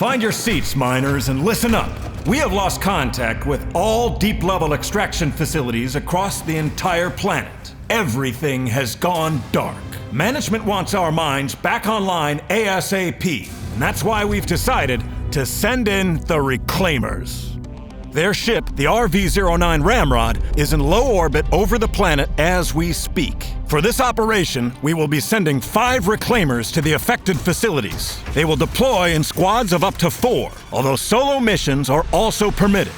Find your seats, miners, and listen up. We have lost contact with all deep-level extraction facilities across the entire planet. Everything has gone dark. Management wants our mines back online ASAP, and that's why we've decided to send in the Reclaimers. Their ship, the RV-09 Ramrod, is in low orbit over the planet as we speak. For this operation, we will be sending 5 Reclaimers to the affected facilities. They will deploy in squads of up to 4, although solo missions are also permitted.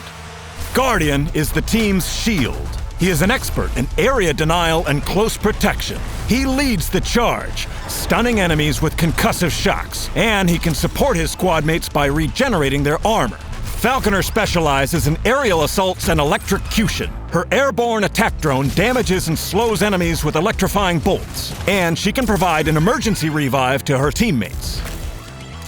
Guardian is the team's shield. He is an expert in area denial and close protection. He leads the charge, stunning enemies with concussive shocks, and he can support his squad mates by regenerating their armor. Falconer specializes in aerial assaults and electrocution. Her airborne attack drone damages and slows enemies with electrifying bolts, and she can provide an emergency revive to her teammates.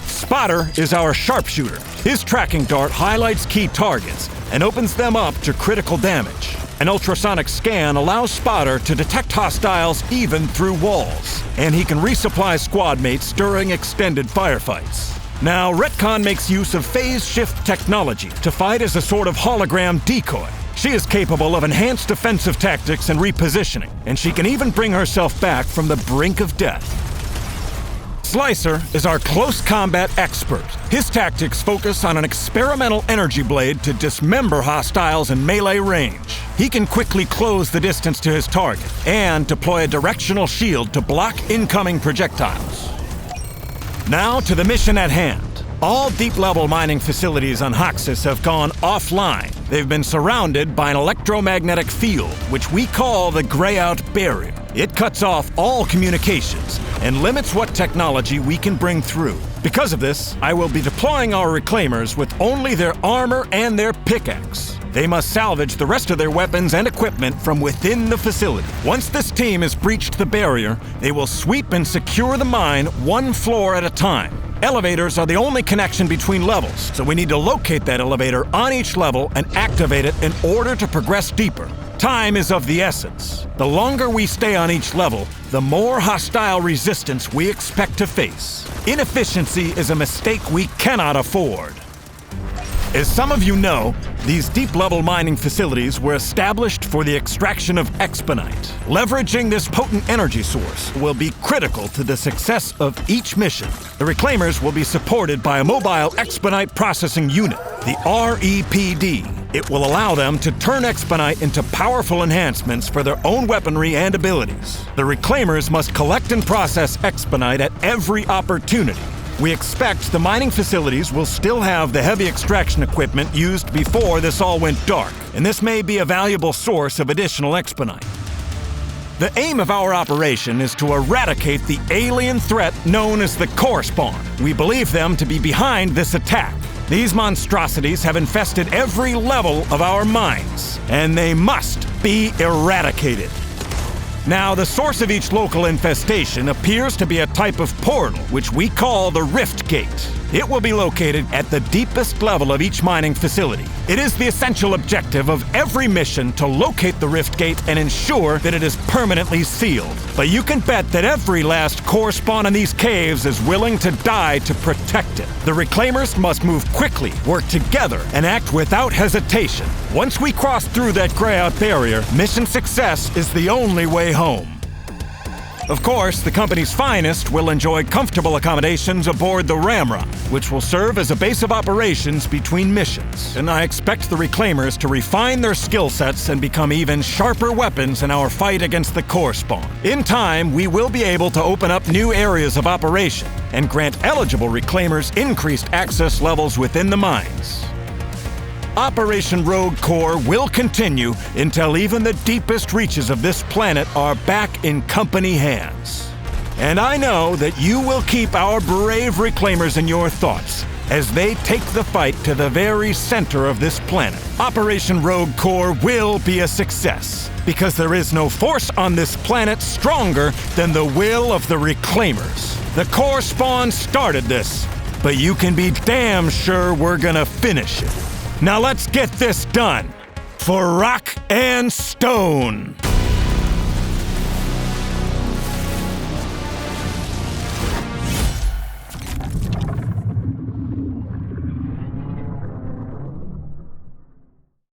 Spotter is our sharpshooter. His tracking dart highlights key targets and opens them up to critical damage. An ultrasonic scan allows Spotter to detect hostiles even through walls, and he can resupply squad mates during extended firefights. Now, Retcon makes use of phase shift technology to fight as a sort of hologram decoy. She is capable of enhanced defensive tactics and repositioning, and she can even bring herself back from the brink of death. Slicer is our close combat expert. His tactics focus on an experimental energy blade to dismember hostiles in melee range. He can quickly close the distance to his target and deploy a directional shield to block incoming projectiles. Now to the mission at hand. All deep-level mining facilities on Hoxus have gone offline. They've been surrounded by an electromagnetic field, which we call the Greyout Barrier. It cuts off all communications and limits what technology we can bring through. Because of this, I will be deploying our Reclaimers with only their armor and their pickaxe. They must salvage the rest of their weapons and equipment from within the facility. Once this team has breached the barrier, they will sweep and secure the mine one floor at a time. Elevators are the only connection between levels, so we need to locate that elevator on each level and activate it in order to progress deeper. Time is of the essence. The longer we stay on each level, the more hostile resistance we expect to face. Inefficiency is a mistake we cannot afford. As some of you know, these deep-level mining facilities were established for the extraction of Exponite. Leveraging this potent energy source will be critical to the success of each mission. The Reclaimers will be supported by a mobile Exponite processing unit, the REPD. It will allow them to turn Exponite into powerful enhancements for their own weaponry and abilities. The Reclaimers must collect and process Exponite at every opportunity. We expect the mining facilities will still have the heavy extraction equipment used before this all went dark, and this may be a valuable source of additional Exponite. The aim of our operation is to eradicate the alien threat known as the Core Spawn. We believe them to be behind this attack. These monstrosities have infested every level of our mines, and they must be eradicated. Now, the source of each local infestation appears to be a type of portal, which we call the Rift Gate. It will be located at the deepest level of each mining facility. It is the essential objective of every mission to locate the Rift Gate and ensure that it is permanently sealed. But you can bet that every last core spawn in these caves is willing to die to protect it. The Reclaimers must move quickly, work together, and act without hesitation. Once we cross through that Greyout Barrier, mission success is the only way home. Of course, the company's finest will enjoy comfortable accommodations aboard the Ramrod, which will serve as a base of operations between missions. And I expect the Reclaimers to refine their skill sets and become even sharper weapons in our fight against the Core Spawn. In time, we will be able to open up new areas of operation and grant eligible Reclaimers increased access levels within the mines. Operation Rogue Core will continue until even the deepest reaches of this planet are back in company hands. And I know that you will keep our brave Reclaimers in your thoughts as they take the fight to the very center of this planet. Operation Rogue Core will be a success, because there is no force on this planet stronger than the will of the Reclaimers. The Core Spawn started this, but you can be damn sure we're gonna finish it. Now let's get this done, for Rock and Stone!